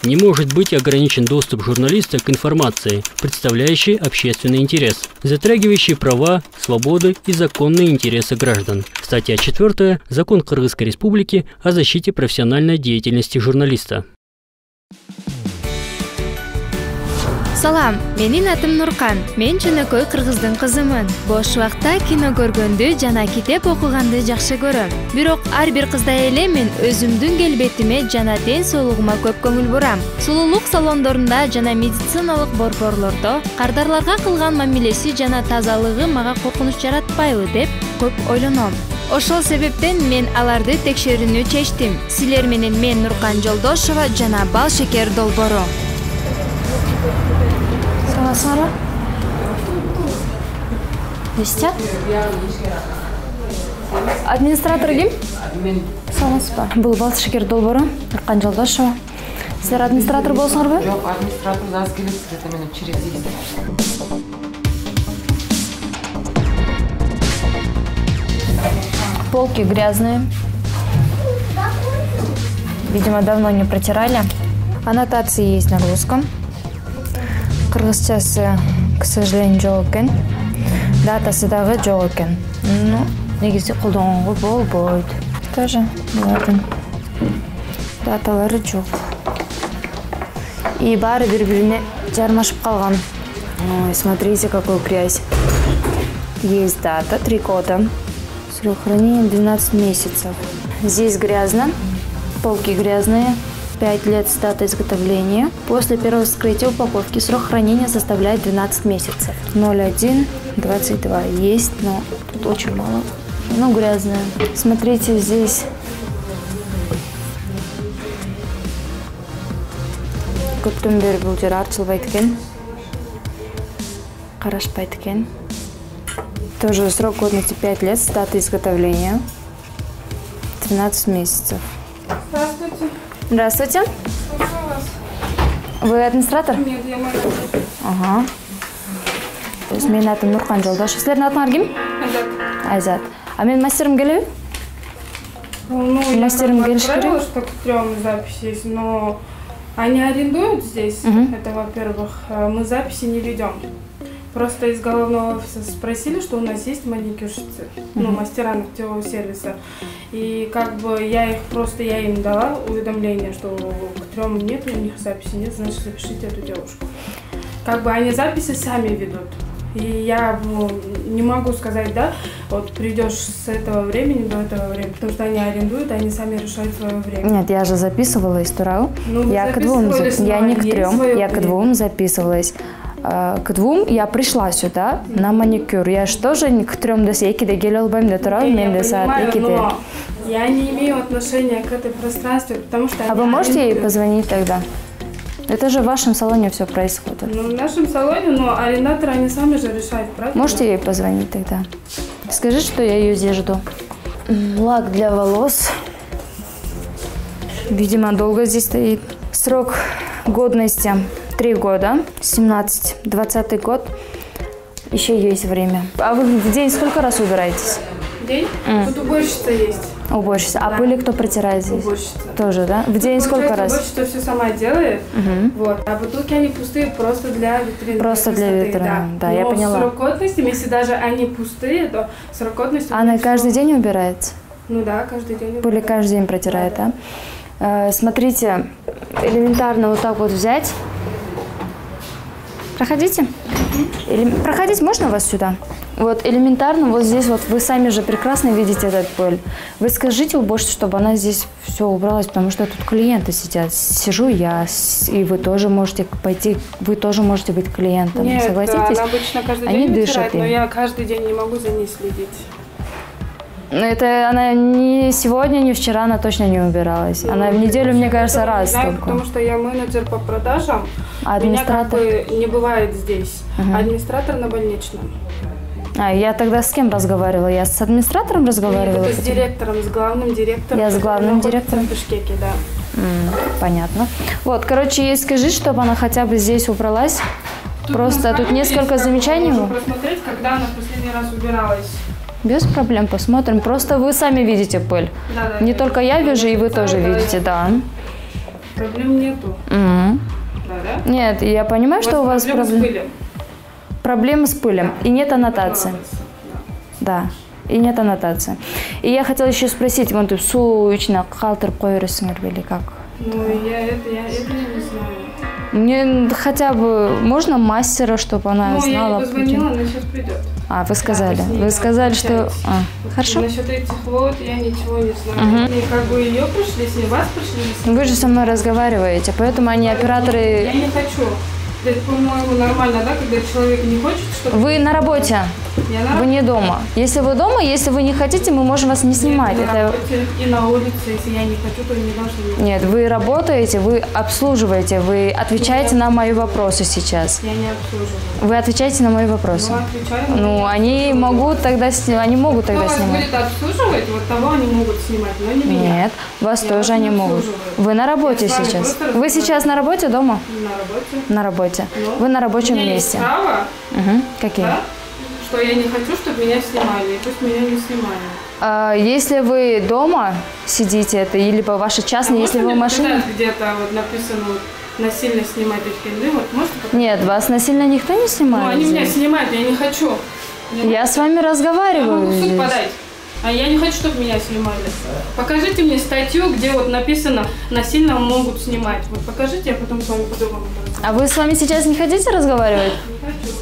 Не может быть ограничен доступ журналиста к информации, представляющей общественный интерес, затрагивающей права, свободы и законные интересы граждан. Статья 4. Закон Кыргызской Республики о защите профессиональной деятельности журналиста. Салам, менин атым Нуркан. Мен чөнөкөй кыргыздын кызымын. Бош убакта кино көргөндү жана китеп окуганды жакшы көрөм. Бирок ар бир кыздай эле мен өзүмдүн келбетиме жана ден соолугума көп көңүл бурам. Сулуулук салондорунда жана медициналык борборлордо кардарларга кылган мамилеси жана тазалыгы мага коркунуч жаратпайбы деп көп ойлоном. Ошол себептен мен аларды текшерүүнү чечтим. Силер менен мен Нуркан Жолдошова жана Бал шекер долбоору. Саласыңар. Нестет? Администратор ким? Саласыз ба? Бул Бал шекер долбоору, Нуркан Жолдошова. Силер администратор болсоңарбы? Жок, администратор аз келет, это менен учредитель. Полки грязные. Видимо, давно не протирали. Аннотации есть на русском. Кыргызчасы, к сожалению, жок экен. Датасы дагы жок экен. Ну, негизи колдонгонго болбойт. Тоже булардын даталары жок. И баары бири-бирине жармашып калган. Ой, смотрите, какой грязь. Есть дата, 3 года. Срок хранения 12 месяцев. Здесь грязно, полки грязные. 5 лет с датой изготовления. После первого вскрытия упаковки срок хранения составляет 12 месяцев. 01-22 есть, но тут очень мало. Ну, грязная. Смотрите, здесь көптөн бери бул жер арчылбайт экен. Карашпайт экен. Тоже срок годности 5 лет с датой изготовления. 13 месяцев. Здравствуйте. Здравствуйте. Вы администратор? Нет, я менеджер. Ага. То есть мен атым Нуркан Жолдошов. Силердин атыңар ким? Айзат. А мен мастерим келеби? Ну, мастерим я келиш отправила, керек? что к 3 записи есть, но они арендуют здесь. Это, во-первых, мы записи не ведем. Просто из головного офиса спросили, что у нас есть маникюрщицы, ну, мастера ногтевого сервиса. И как бы я им дала уведомление, что к 3 нет, у них записи нет, значит, запишите эту девушку. Как бы они записи сами ведут. И я не могу сказать, да, вот придешь с этого времени до этого времени, потому что они арендуют, они сами решают свое время. Нет, я же записывалась, Турау. Ну, Я не к 3, я к 2 записывалась. К 2 я пришла сюда на маникюр. Я же тоже к 3 до 2 келе албайм да Турау, мен де саат 2-де. Я не имею отношения к этой пространстве, потому что... А вы можете ей позвонить тогда? Это же в вашем салоне все происходит. Ну, в нашем салоне, но арендаторы, они сами же решают, правильно? Можете ей позвонить тогда? Скажи, что я ее здесь жду. Лак для волос. Видимо, долго здесь стоит. Срок годности 3 года. 17-20 год. Еще есть время. А вы в день сколько раз убираетесь? День? Тут уборщица есть. Уборщица. А пыли кто протирает здесь? Уборщица. Тоже, да? В день сколько раз? Уборщица все сама делает. Вот. А бутылки они пустые просто для витрины. Просто для витрины, да, я поняла. Срок годности, если даже они пустые, то срок годности... Она каждый день убирается? Ну да, каждый день. Пыли каждый день протирает, да? Смотрите, элементарно вот так вот взять. Проходите. Проходить можно вас сюда? Вот элементарно вот здесь вот вы сами же прекрасно видите этот пыль. Вы скажите уборщице, чтобы она здесь все убралась, потому что тут клиенты сидят. Сижу я, и вы тоже можете пойти, вы тоже можете быть клиентом. Нет, согласитесь? она обычно каждый Они день дышат вытирает, но им. я каждый день не могу за ней следить. Но это она не сегодня, не вчера, она точно не убиралась. Она в неделю, мне кажется, раз знаю, только. потому что я менеджер по продажам. А администратор? Меня как бы не бывает здесь. Администратор на больничном. А я тогда с кем разговаривала? Я с администратором разговаривала? Нет, это с директором, с главным директором. Я с главным директором? В Бишкеке, да. Понятно. Вот, короче, ей скажи, чтобы она хотя бы здесь убралась. Просто тут несколько замечаний. Можно просмотреть, когда она в последний раз убиралась. Без проблем, посмотрим. Просто вы сами видите пыль. Да, Не только я вижу, и вы тоже видите, да. Проблем нету. Мгм. Да? Нет, я понимаю, что у вас проблемы с пылью. проблемы с пылем. И нет аннотации. Да. И нет аннотации. И я хотела еще спросить, вон ты су içine калтырып коерсиңер или как? Ну, я это не знаю. Мне хотя бы можно мастера, чтобы она Ну, знала. я ей позвонила, она сейчас придет. А, вы сказали. Да, Вы сказали, что... общаюсь. Хорошо. Насчет этих вот я ничего не знаю. И как бы ее пришли, с ней вас пришли. Вы же со мной разговариваете, поэтому они операторы... Я не хочу. Это, по-моему, нормально, да, когда человек не хочет, чтобы... Вы на работе, Я на вы работе. не дома. Если вы дома, если вы не хотите, мы можем вас не снимать. На Это... работе и на улице, если я не хочу, то не должны. Нет, вы работаете, вы обслуживаете, вы отвечаете на мои вопросы сейчас. Я не обслуживаю. Вы отвечаете на мои вопросы. Ну, отвечаю. Ну, они могут тогда снимать. Кто вас будет обслуживать, вот того они могут снимать, но не меня. Нет, вас Я тоже вас они не могут. обслуживаю. Вы на работе Я с вами сейчас. просто Вы разговариваю. сейчас на работе дома? На работе. На работе. Ну, Вы на рабочем у меня месте. Есть право, Угу. Какие? да, что я не хочу, чтобы меня снимали, и пусть меня не снимали. Если вы дома сидите, это или по вашей частной, если вы в машине. Показать, где-то вот написано вот, насильно снимать эти фильмы, вот можете показать? Нет, вас насильно никто не Ну, снимает. они меня здесь. снимают, я не хочу. Я с вами Я разговариваю. могу в суд здесь. подать. А я не хочу, чтобы меня снимали. Покажите мне статью, где вот написано насильно могут снимать. Вот покажите, я потом с вами по-другому разговариваю. А вы с вами сейчас не хотите разговаривать? Не хочу.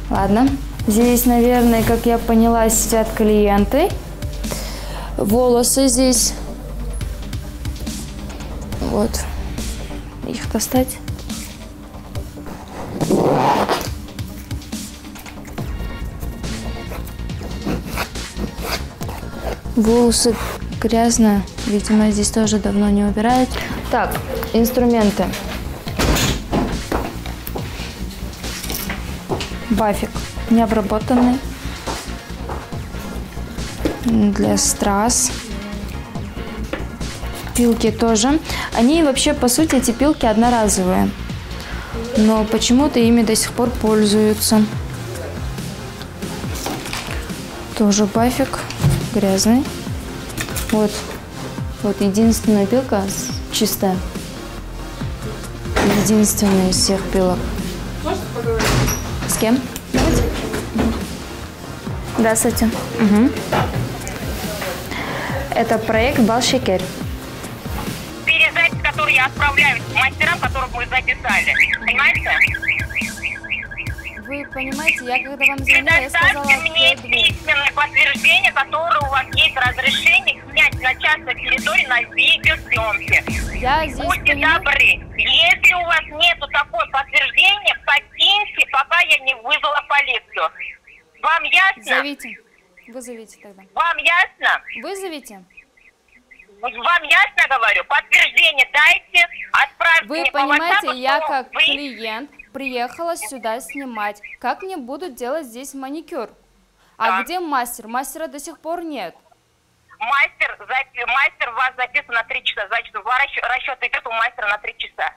Ладно. Здесь, наверное, как я поняла, сидят клиенты. Волосы здесь. Вот. Их достать. Волосы грязные. Видимо, здесь тоже давно не убирают. Так, инструменты. Бафик необработанный. Для страз. Пилки тоже. Они вообще, по сути, эти пилки одноразовые. Но почему-то ими до сих пор пользуются. Тоже бафик. Грязный. Вот. Вот единственная пилка чистая. Единственная из всех пилок. Можете поговорить? С кем? Давайте. Здравствуйте. Угу. Это проект Балшекер. Перезапись, которую я отправляю мастерам, которых мы записали. Понимаете? Вы понимаете, я когда вам звонила, я сказала... Предоставьте мне письменное подтверждение, которое у вас есть разрешение снять на частной территории на видеосъемке. Я здесь Будьте добры. Если у вас нету такое подтверждение, покиньте, пока я не вызвала полицию. Вам ясно? Зовите. Вызовите тогда. Вам ясно? Вызовите. Вам ясно говорю? Подтверждение дайте, отправьте Вы мне по понимаете, WhatsApp, я что как вы... клиент приехала сюда снимать. Как мне будут делать здесь маникюр? А Да. где мастер? Мастера до сих пор нет. Мастер у вас записан на 3 часа. Значит, расчет идет у мастера на 3 часа.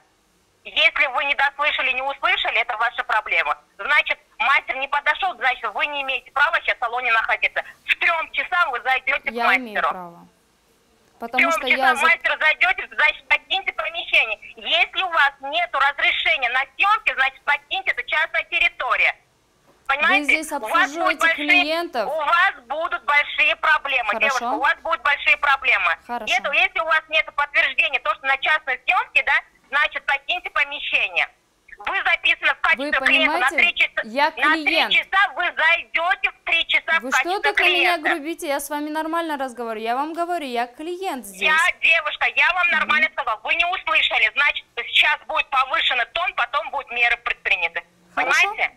Если вы не дослышали, не услышали, это ваша проблема. Значит, мастер не подошел, значит, вы не имеете права сейчас в салоне находиться. В 3 часам вы зайдете к Я мастеру. имею право. В Потому 3 что я... часам мастер зайдете, значит, покиньте помещение. Если у вас нету разрешения на съемки, значит, покиньте, это частная территория. Понимаете? здесь У вас обслуживаете будут клиентов. У вас будут большие проблемы, Хорошо. девушка, у вас будут большие проблемы. Хорошо. Если у вас нет подтверждения, то, что на частной съемке, да, значит, покиньте помещение. Вы записаны в качестве клиента на 3 часа. я На 3 клиент. часа вы зайдете в 3 часа Вы в что качестве только меня клиента. грубите? Я с вами нормально разговариваю. Я вам говорю, я клиент здесь. Девушка, я вам нормально сказала. Вы не услышали. Значит, сейчас будет повышенный тон, потом будут меры предприняты. Хорошо. Понимаете?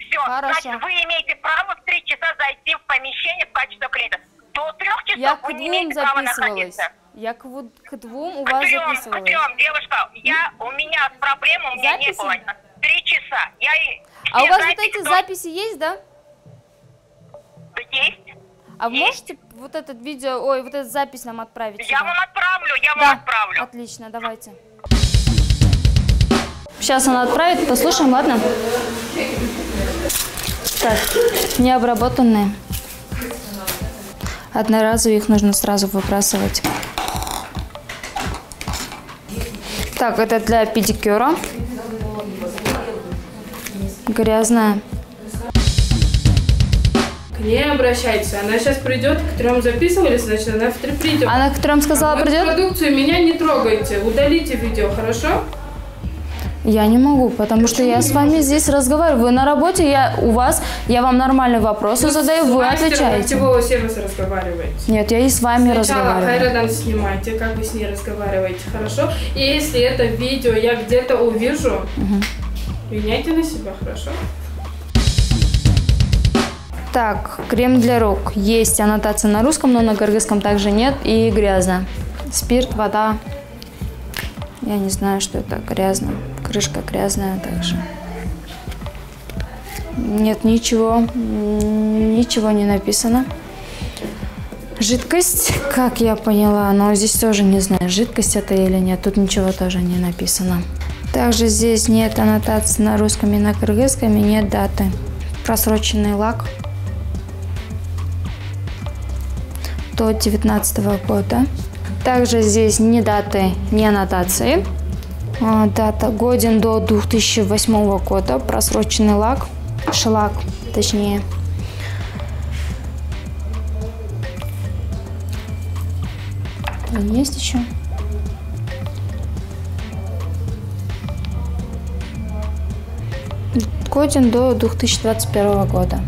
Все. Хорошо. Значит, вы имеете право в 3 часа зайти в помещение в качестве клиента. До 3 часов Я к вы не двум имеете права записывалась. находиться. Я к двум у К вас трем, записывалась. девушка. У меня проблем у меня не Записи? было. 3 часа. А у вас вот эти записи есть, да? Есть. А вы Есть. можете вот этот видео, ой, вот эту запись нам отправить Я сюда? вам отправлю, Да, отправлю. отлично, давайте. Сейчас она отправит, послушаем, ладно? Так, необработанные. Одноразовые, их нужно сразу выбрасывать. Так, это для педикюра. Грязная. К ней обращайтесь. Она сейчас придет, к 3 записывались, значит, она в 3 придет. Она к 3 сказала, придет? Продукцию меня не трогайте. Удалите видео, хорошо? Я не могу, потому что я с вами здесь разговариваю. Вы на работе, я вам нормальные вопросы задаю, вы отвечаете. Вы с сервиса разговариваете. Нет, я и с вами разговариваю. Сначала Хайрадан снимайте, как вы с ней разговариваете, хорошо? И если это видео я где-то увижу, меняйте на себя, хорошо? Так, крем для рук. Есть аннотация на русском, но на кыргызском также нет. И грязно. Спирт, вода. Я не знаю, что это грязно. Крышка грязная также. Нет, ничего не написано. Жидкость, как я поняла, но здесь тоже не знаю, жидкость это или нет. Тут ничего тоже не написано. Также здесь нет аннотации на русском и на кыргызском, и нет даты. Просроченный лак до 2019 года. Также здесь ни даты, ни аннотации. Дата годен до 2008 года. Просроченный лак, шлак, точнее. Есть еще? Годен до 2021 года.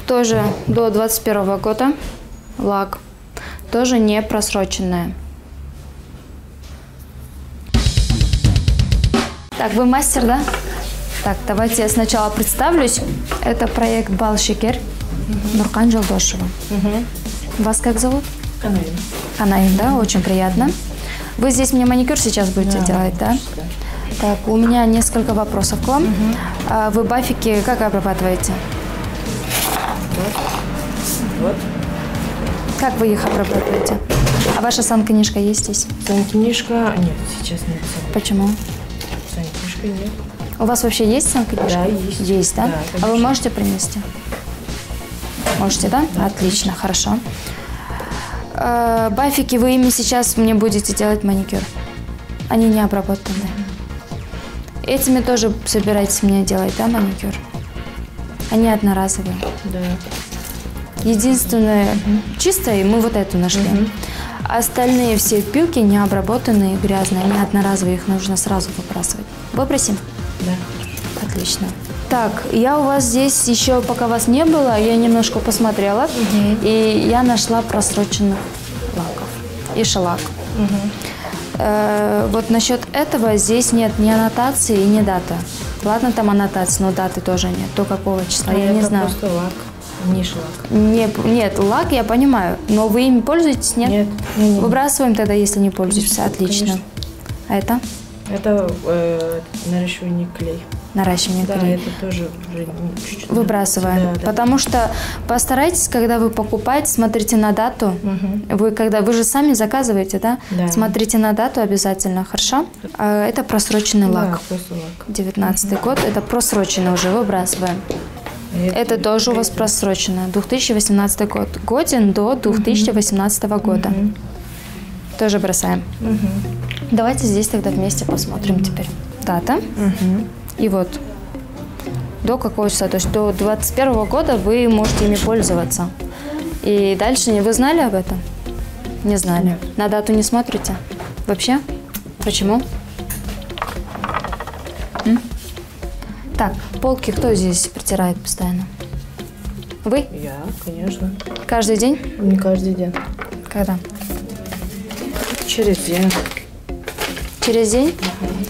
Тоже до 2021 года лак. Тоже не просроченная. Так, вы мастер, да? Так, давайте я сначала представлюсь. Это проект Бал-Шекер Нуркан Жолдошева. Вас как зовут? Канаим. Канаим, да? Очень приятно. Вы здесь мне маникюр сейчас будете делать, да? Так, у меня несколько вопросов к вам. Вы бафики как обрабатываете? Вот. Как вы их обрабатываете? А ваша санкнижка есть здесь? Санкнижка? Нет, сейчас нет. Почему? Санкнижка нет. У вас вообще есть санкнижка? Да, есть. Есть, да? Да, а вы можете принести? Можете, да? Отлично, хорошо. Бафики, вы ими сейчас мне будете делать маникюр. Они не обработанные. Этими тоже собираетесь мне делать, да, маникюр? Они одноразовые. Да. Единственное, чистое, мы вот эту нашли. Остальные все пилки не обработанные, грязные, они одноразовые, их нужно сразу выбрасывать. Выбросим? Да. Отлично. Так, я у вас здесь еще, пока вас не было, я немножко посмотрела, и я нашла просроченных лаков и шелак. Вот насчет этого здесь нет ни аннотации, ни даты. Ладно, там аннотация, но даты тоже нет. До какого числа, я не знаю. Просто лак, не шлак. Нет, лак я понимаю, но вы им пользуетесь, нет? Нет. Выбрасываем тогда, если не пользуетесь. Отлично. Конечно. А это? Это наращивание клей. Наращивание клея. Да, это тоже уже чуть-чуть. Выбрасываем. Да. Потому что постарайтесь, когда вы покупаете, смотрите на дату. Вы же сами заказываете, да? Да. Смотрите на дату обязательно, хорошо? Это просроченный лак. Да, просто лак. 19-й год, это просроченный уже, выбрасываем. Это тоже у вас просроченное. 2018 год. Годен до 2018 года. Тоже бросаем. Давайте здесь тогда вместе посмотрим теперь. Дата. И вот. До какого числа? То есть до 2021 года вы можете ими пользоваться. И дальше вы знали об этом? Не знали. На дату не смотрите? Вообще? Почему? Так, полки кто здесь протирает постоянно? Вы? Я, конечно. Каждый день? Не каждый день. Когда? Через день. Через день?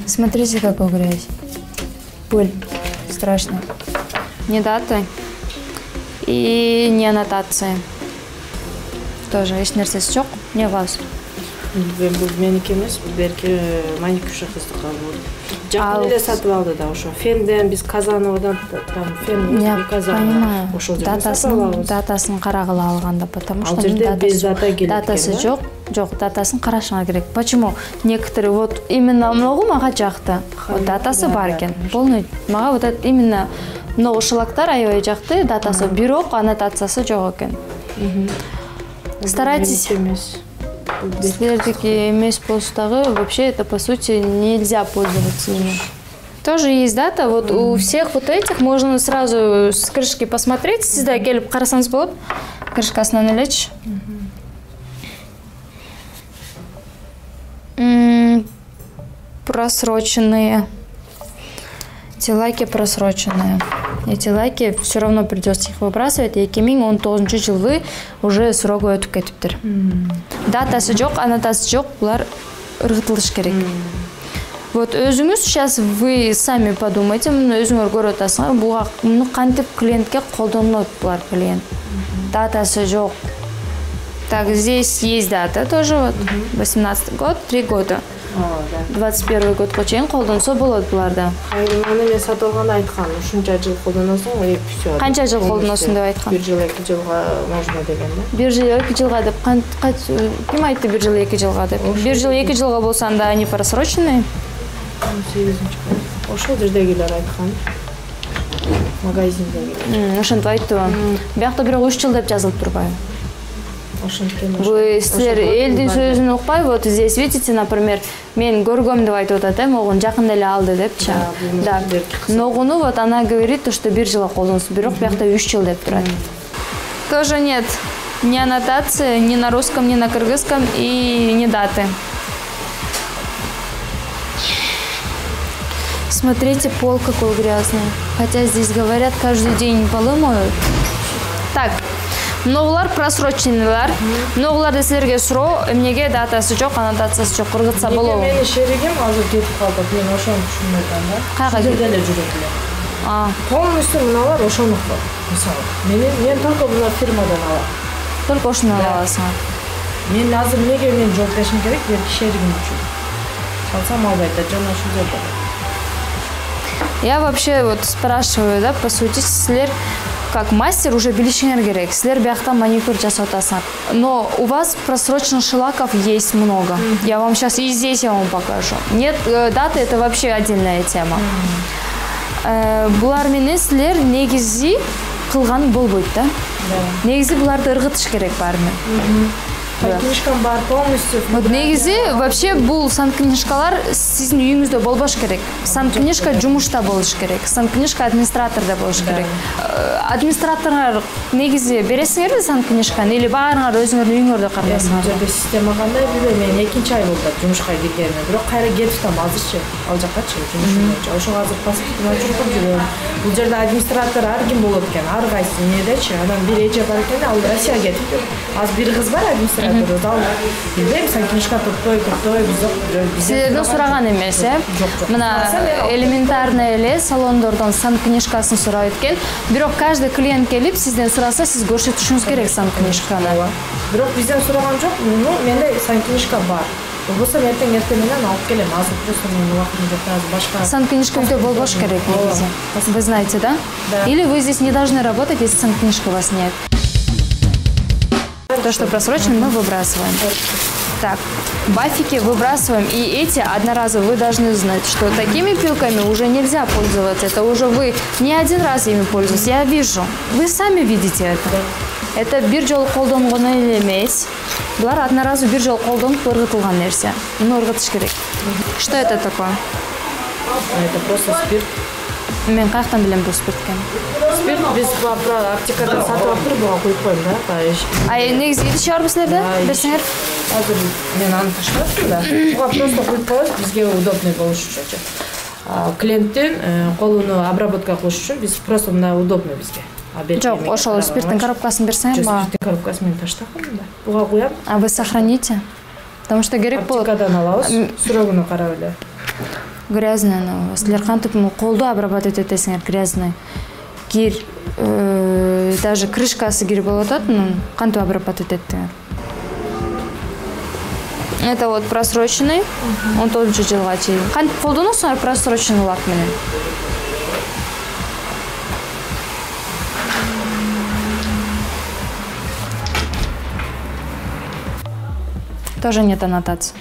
Смотрите, какой грязь. Пыль. Страшно. Не даты. И не аннотации. Тоже еш нәрсесі жоқ, не вас. Бұл менікі емес, берке маникюршы қыздыққа болды. Жақын еле сатып алды да, ошо фенден, біз Казановадан там фен Я понимаю. Ошо жерден сатып алабыз. Датасын қарағылы алғанда, потому что Ал жерде без дата келеді. датасы жоқ, датасын қарашыңа керек. Почему? Некоторые вот именно много маға жақты, вот датасы бар екен. Полный маға вот это именно много шылақтар аябай жақты, датасы бирок, аннотациясы жоқ екен. Старайтесь. Силердики эмес болсо дагы вообще это по сути нельзя пользоваться ими. Тоже есть дата, вот у всех вот этих можно сразу с крышки посмотреть, сизде келип карасаңыз болот, крышкасынан элечи. Просроченные. Эти лайки просроченные. Эти лайки все равно придется их выбрасывать. 2019 жыл вы уже срогу өтүп кетиптир. Датасы жок, аннотасы жок, булар ыргытылыш керек. Вот өзүңүз сейчас вы сами подумайте, муну өзүңөр көрүп атасыңар, буга муну кантип клиентке колдонот булар клиент. Датасы жок. Так, здесь есть дата тоже, вот, 18 год, 3 года. 21 годко чейин колдонсо болот буларда. Аны мен сатып алганда айткан, ушунча жыл колдоносуң, всё. Канча жыл колдоносуң деп айткан? 1 жыл 2 жылга можно деген да. 1 жыл 2 жылга деп ким айтты 1 жыл 2 жылга деп? 1 жыл 2 жылга болсо анда они просроченные. 8-чы. Ошол жердегилер айткан. Магазиндеги. Ошентип айтты. Биякта бирок 3 жыл деп жазылып турбайбы? Вы силер элдин сөзүн укпай, вот здесь видите, например, мен көргөм деп айтып атат, могун жакында эле алды депчи. Да. Ногуну вот она говорит, что 1 жыл колдонсун, бирок биякта 3 жыл деп турат. Тоже нет ни аннотации, ни на русском, ни на кыргызском и ни даты. Смотрите, пол какой грязный. Хотя здесь говорят, каждый день полы моют. Так. Многулар просроченныйлар. Многуларда силерге суроо, эмнеге датасы жок, аннотациясы жок, кыргызча болобу? Менин шеригим азыр кетип калды. Мен ошону түшүнбөйм да. Кайга деле жүрөт эле. Полностью мыналар ошондук. Мисалы, мен только мына фирмадан алам. Только ошону ала аласың. Мен азыр эмнеге мен жооп беришим керек, берки шеригим үчүн. Алсам албайт да, жана ушул жерде. Я вообще вот спрашиваю, да, по сути, силер как мастер уже билишиңер керек. Силер биякта маникюр жасап атасыңар. Но у вас просроченных шлаков есть много. Я вам сейчас и здесь я вам покажу. Нет, даты это вообще отдельная тема. Булар менен силер негизи кылган болбойт да? Негизи буларды ыргытыш керек баарына. Санкнижкам бар полностью. Вот негизи вообще бул санкнижкалар сиздин үйүңүздө болбош керек. Санкнижка жумушта болуш керек. Санкнижка администраторда болуш керек. Администраторлар негизи бересиңерби санкнижканы или баарыңар өзүңөрдүн үйүңөрдө карайсыңар? Бул жерде система кандай билбейм. Мен 2-нчи ай болду жумушка киргениме. Бирок кайра кетип атам азырчы. Ал жаккачы жумуш боюнча. Ошого азыр паспортума чуркуп жүрөм. Бул жерде администратор ар ким болот экен, ар кайсы эмнедечи. Анан бир эже бар экен, ал Россияга кетиптир. Аз бир кыз бар администратор. Билбейм, санкнижка топтой, силерден сураган эмес, мына элементарный эле салондордон санкнижкасын сурап экен. Бирок каждый клиент келип сизден сураса, сиз көрсөтүшүңүз керек санкнижканы. Бирок бизден сураган жок, менде санкнижка бар. Болбосо эртең менен алып келем. Азыр просто менин убактым жок, азыр башка. Санкнижка үйдө болбош керек негизи. Вы знаете, да? Или вы здесь не должны работать, если санкнижка у вас нет. То, что просрочено, мы выбрасываем. Так, бафики выбрасываем. И эти одноразовые, вы должны знать, что такими пилками уже нельзя пользоваться. Это уже вы не один раз ими пользуетесь. Я вижу. Вы сами видите это. Это бир жолу колдонгон эле эмес. Булар одноразовый бир жолу колдонуп ыргытылган нерсе. Муну ыргытыш керек. Что это такое? Это просто спирт. Мен каяктан билем бул спирт экенин? Спирт биз аптекадан сатып алып туруп буга коюп коем да. Негизи идишиңерби силерде? Берсеңер. Азыр мен аны ташпаптым да. Буга просто коюп коебуз, бизге удобный болуш үчүн. Клиенттин колуну обработка кылыш үчүн биз просто мына удобный бизге. Жок, ошол спирттин коробкасын берсеңер мага. Спирттин коробкасын мен таштагам да. Буга коям. А вы сохраните? Потому что керек болот. Аптекадан алабыз, срогуна карап эле. Грязный, но силер кантип колду обрабатывать этесиңер, грязный. Кир, даже крышкасы кир болуп атат, кантип обрабатывать эттиңер? Это вот просроченный, 19 жылга чейин. Кантип колдоносуңар просроченный лак менен? Тоже нет аннотации.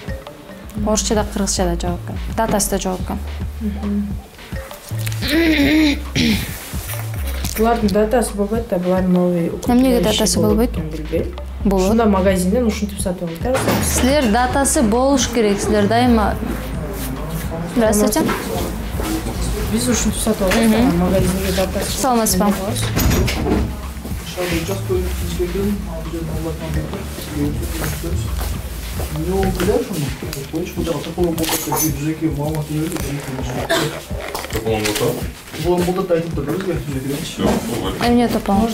Орусчада, кыргызчада жооп экен. Датасы да жооп экен. Булардын датасы болбойт да, булар новый. Эмнеге датасы болбойт? Билбейм. болот. Ушунда магазинден ушинтип сатып алат. Силер датасы болуш керек, силер дайыма. Здравствуйте. Биз ушинтип сатып алабыз, магазинге датасы. Саламатсызбы? Эмне топом?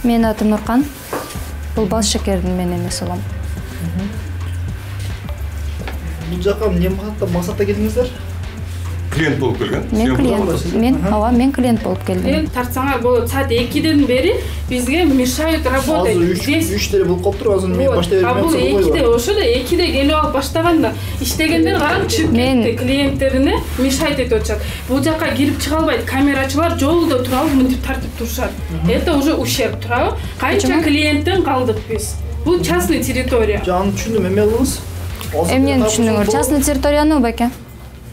Менин атым Нуркан. Бул бал шекердин мен эмес улам. Бул жака эмне максатта келдиңиздер? Клиент болуп келген. Мен клиент болуп келдим. Мен тартсаңар болот. Саат 2-ден бери бизге мешают работать. Здесь 3-тери болуп калыптыр, азыр мен баштай бермем. Бул 2-де, ошода 2-де келип алып баштаганда иштегендер караң чыгып кетти, клиенттерине мешать этип атышат. Бул жака кирип чыга албайт, камерачылар жолдо туруп алып мынтип тартып турушат. Это уже ущерб, туурабы? Канча клиенттен калдык биз. Бул частный территория. Жаны түшүндүм, эме алыңыз. Эмнени түшүндүңөр? Частный территорияны беке?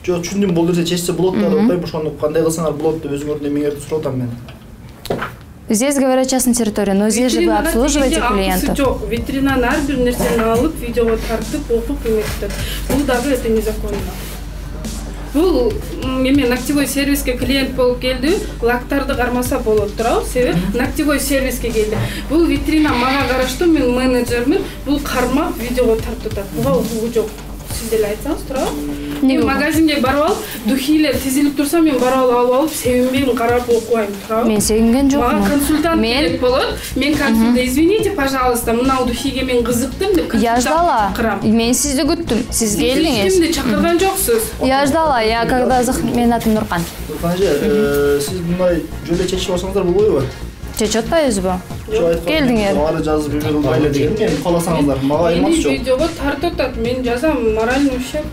Жок, түшүндүм, бул жерде чечсе болот да, атпайм, ошону кандай кылсаңар болот деп өзүңөрдүн эмеңерди сурап атам мен. Здесь говорят частная территория, но здесь же вы обслуживаете клиентов. Жок, ветеринар ар бир нерсени алып, видеого тартып, окуп эметет. Бул дагы это незаконно. Бул эме ногтевой сервиске клиент болуп келди, лактарды кармаса болот туурабы? Себеби ногтевой сервиске келди. Бул ветеринар мага караштуу, мен менеджермин, бул кармап видеого тартып атат. Буга укугу жок. Сиз деле айтсаңыз туурабы? Мен магазинге барып алып, духилер тизилип турса, мен барып алып, себинбейм, карап окубайм, туурабы? Мен себинген жокмун. Мага консультант керек болот. Мен консультант, извините, пожалуйста, мынау духиге мен кызыктым деп Я ждала. Мен сизди күттүм. Сиз келдиңиз. Сиз кимди чакырган жоксуз? Я ждала. Я когда менин атым Нуркан. Нуркан эже, сиз мындай жолдо чечип алсаңыздар болбойбу? Чечип атпайбызбы? Келдиңер. Ары жазып эме кылбайлы деген, эми кааласаңыздар. Мага эмас жок. Видеого тартып атат, мен жазам, моральный ущерб.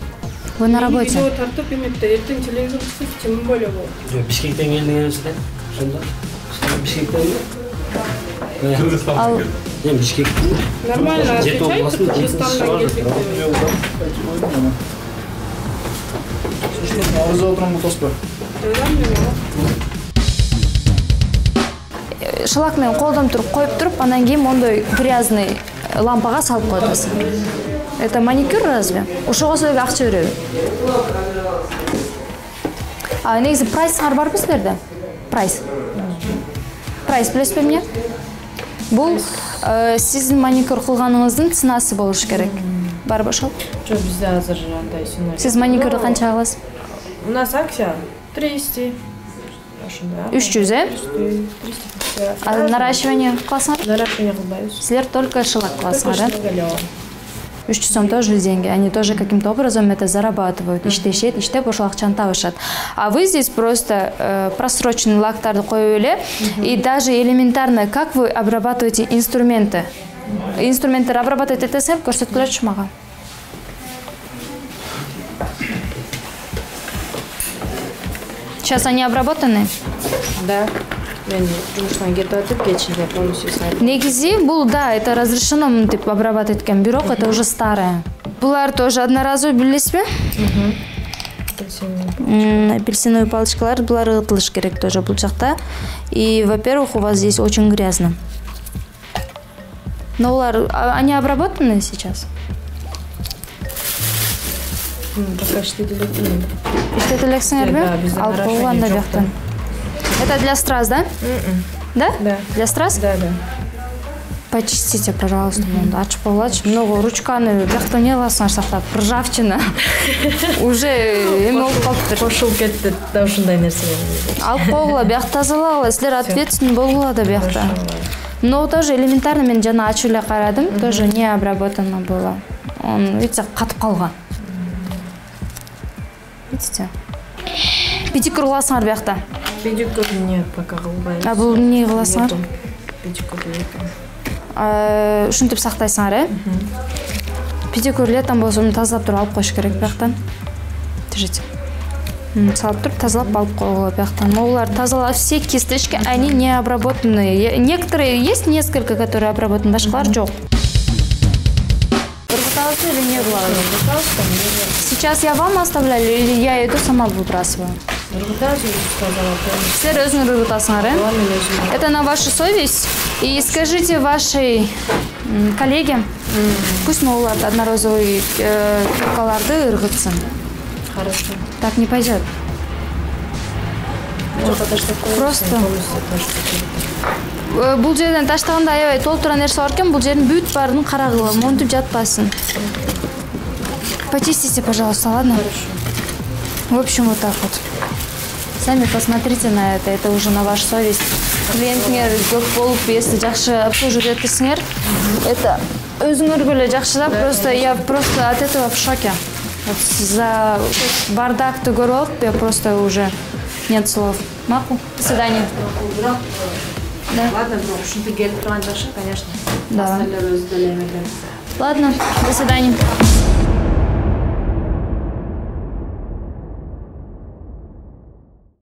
Вы на работе? Видео тартып эметти, эртең телевизор чыкса, тем более болот. Бишкектен келдиңерсиз, ошондо? Бишкектен? Ал Бишкек. Нормально отвечайте, Кыргызстандан келдик. Слушай, арыз отырам бутаспы. шлак менен колдон туруп коюп туруп, анан кийин мондой грязный лампага салып коюп атасың. Это маникюр разве? Ошого силерге акча береби? А негизи прайсыңар барбы силерде? Прайс. Прайс билесизби эмне? Бул сиздин маникюр кылганыңыздын ценасы болуш керек. Барбы ошол? Жок, бизде азыр андай сыймайт. Сиз маникюрду канчага кыласыз? У нас акция 300. 300, э? 350. А наращивание кыласыңар? Наращивание кылбайбыз. Силер только шлак кыласыңар, да? 300 сом тоже деньги. Они тоже каким-то образом это зарабатывают. Иштешет, иштеп ошол акчаны табышат. А вы здесь просто просроченный лактарды коюп эле, и даже элементарно, как вы обрабатываете инструменты? Инструменттер обрабатывать этесиңер, көрсөткүлөчү мага. Сейчас они обработаны? Да. Мен жумуштан кетип атып, кечинде полностью сайт. Негизи бул, да, это разрешено мынтип обрабатывать экен, бирок это уже старое. Булар тоже одноразовый, билесизби? Апельсиновые палочкалар, булар ытылыш керек тоже бул жакта. И, во-первых, у вас здесь очень грязно. Но улар, они обработаны сейчас? Пока иштетилет дейм. Иштетилексиңерби? Алып койгон да бияктан. Это для страз, да? Да? Да. Для страз? Да, да. Почистите, пожалуйста, ачып болачы. Много ручканы бияктан эмне кыласыңар сактап? Ржавчина. Уже эме болуп калыптыр. Кошулуп кетти да ушундай нерсе. Алып койгула, биякты тазалагыла. Силер ответственный болгула да биякта. Но тоже элементарно мен жана ачып эле карадым, тоже не обработано было. Он, видите, катып калган. Видите? Педикюр кыласыңар биякта? Педикюр нет, пока кылбайбыз. А бул эмне кыласыңар? Педикюр жок. Ушинтип сактайсыңар, э? Педикюр летом болсо тазалап туруп алып коюш керек бияктан. Держите. Салып туруп тазалап алып койгула бияктан. Но улар тазалап, все кисточки, они не обработаны. Некоторые есть, несколько, которые обработаны, башкалар жок. Работалось или не было? Сейчас я вам оставляю или я иду сама выбрасываю? Сіздер өзіңіз ырғытасыңар, э? Это на вашу совесть. И скажите вашей коллеге, пусть олар одноразовый курткаларды ырғытсын. Хорошо. Так не пойдет. Просто бул жерден таштаганда аябай толтура нерсе бар экен, бул жердин бүт баарын карагыла, монтуп жатпасын. Почистите, пожалуйста, ладно? В общем, вот так вот. Сами посмотрите на это уже на вашу совесть. Клиентиңер көп болуп, если жакшы обслуживать этесиңер, это өзүңөргө эле жакшылап, просто я просто от этого в шоке. Вот за бардакты көрүп алып, я просто уже нет слов. Макул. До свидания. Да. Ладно, ушинтип келип турган жакшы, конечно. Да. Остальное өзү делемеген. Ладно, до свидания.